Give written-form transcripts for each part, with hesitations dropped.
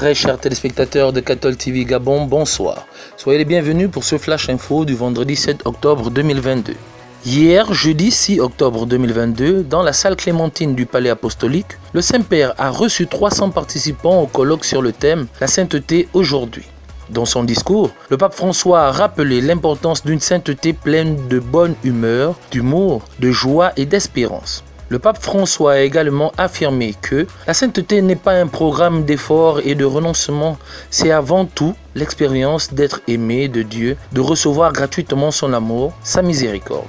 Très chers téléspectateurs de Cathol TV Gabon, bonsoir. Soyez les bienvenus pour ce Flash Info du vendredi 7 octobre 2022. Hier, jeudi 6 octobre 2022, dans la salle Clémentine du Palais Apostolique, le Saint-Père a reçu 300 participants au colloque sur le thème « La sainteté aujourd'hui ». Dans son discours, le pape François a rappelé l'importance d'une sainteté pleine de bonne humeur, d'humour, de joie et d'espérance. Le pape François a également affirmé que la sainteté n'est pas un programme d'effort et de renoncement, c'est avant tout l'expérience d'être aimé de Dieu, de recevoir gratuitement son amour, sa miséricorde.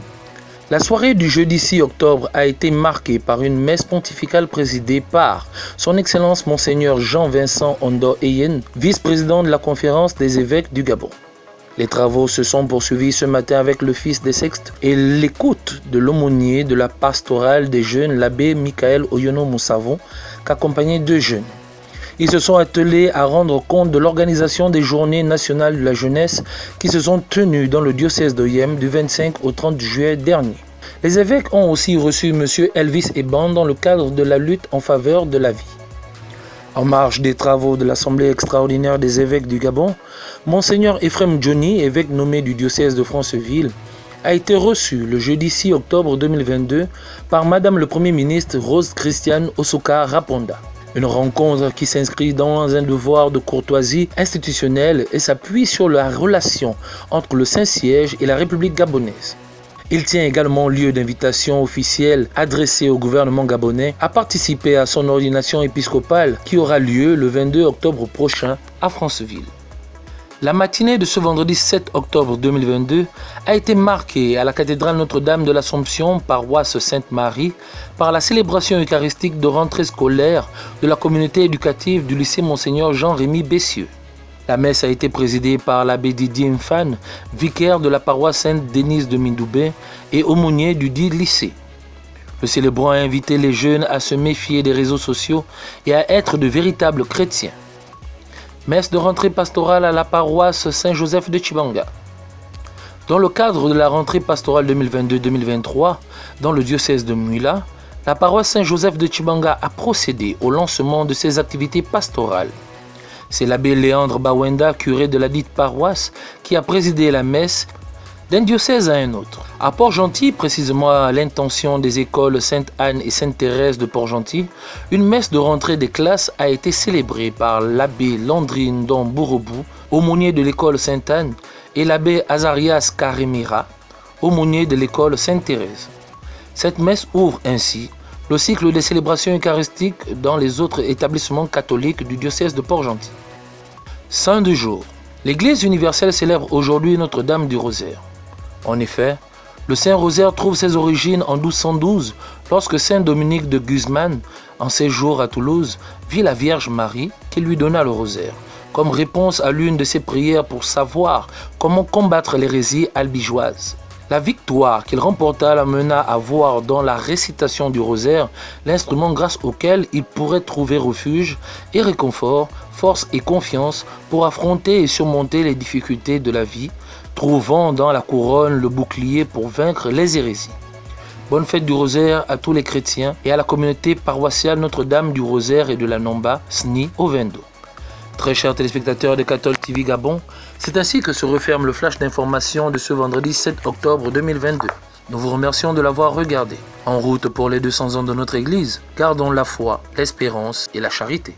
La soirée du jeudi 6 octobre a été marquée par une messe pontificale présidée par son Excellence Monseigneur Jean-Vincent Ondo Eyen, vice-président de la Conférence des évêques du Gabon. Les travaux se sont poursuivis ce matin avec le fils des Sextes et l'écoute de l'aumônier de la pastorale des jeunes, l'abbé Michael Oyono Moussavon, qu'accompagnait deux jeunes. Ils se sont attelés à rendre compte de l'organisation des journées nationales de la jeunesse qui se sont tenues dans le diocèse d'Oyem du 25 au 30 juillet dernier. Les évêques ont aussi reçu M. Elvis Eban dans le cadre de la lutte en faveur de la vie. En marge des travaux de l'Assemblée extraordinaire des évêques du Gabon, Monseigneur Ephraim Johnny, évêque nommé du diocèse de Franceville, a été reçu le jeudi 6 octobre 2022 par Madame le Premier ministre Rose Christiane Osouka Raponda. Une rencontre qui s'inscrit dans un devoir de courtoisie institutionnelle et s'appuie sur la relation entre le Saint-Siège et la République gabonaise. Il tient également lieu d'invitation officielle adressée au gouvernement gabonais à participer à son ordination épiscopale qui aura lieu le 22 octobre prochain à Franceville. La matinée de ce vendredi 7 octobre 2022 a été marquée à la cathédrale Notre-Dame de l'Assomption, paroisse Sainte-Marie, par la célébration eucharistique de rentrée scolaire de la communauté éducative du lycée Monseigneur Jean-Rémy Bessieux. La messe a été présidée par l'abbé Didier Mfane, vicaire de la paroisse Sainte-Denise de Mindoubé et aumônier du dit lycée. Le célébrant a invité les jeunes à se méfier des réseaux sociaux et à être de véritables chrétiens. Messe de rentrée pastorale à la paroisse Saint-Joseph de Tchibanga. Dans le cadre de la rentrée pastorale 2022-2023, dans le diocèse de Mouila, la paroisse Saint-Joseph de Tchibanga a procédé au lancement de ses activités pastorales. C'est l'abbé Léandre Bawenda, curé de la dite paroisse, qui a présidé la messe d'un diocèse à un autre. À Port-Gentil, précisément à l'intention des écoles Sainte-Anne et Sainte-Thérèse de Port-Gentil, une messe de rentrée des classes a été célébrée par l'abbé Landrine Don Bourobou, aumônier de l'école Sainte-Anne, et l'abbé Azarias Karimira, aumônier de l'école Sainte-Thérèse. Cette messe ouvre ainsi le cycle des célébrations eucharistiques dans les autres établissements catholiques du diocèse de Port-Gentil. Saint du jour. L'Église universelle célèbre aujourd'hui Notre-Dame du Rosaire. En effet, le Saint-Rosaire trouve ses origines en 1212, lorsque Saint Dominique de Guzman, en séjour à Toulouse, vit la Vierge Marie qui lui donna le rosaire, comme réponse à l'une de ses prières pour savoir comment combattre l'hérésie albigeoise. La victoire qu'il remporta l'amena à voir dans la récitation du rosaire, l'instrument grâce auquel il pourrait trouver refuge et réconfort, force et confiance pour affronter et surmonter les difficultés de la vie, trouvant dans la couronne le bouclier pour vaincre les hérésies. Bonne fête du rosaire à tous les chrétiens et à la communauté paroissiale Notre-Dame du Rosaire et de la Nomba, SNI Ovendo. Très chers téléspectateurs de Cathol TV Gabon, c'est ainsi que se referme le flash d'information de ce vendredi 7 octobre 2022. Nous vous remercions de l'avoir regardé. En route pour les 200 ans de notre Église, gardons la foi, l'espérance et la charité.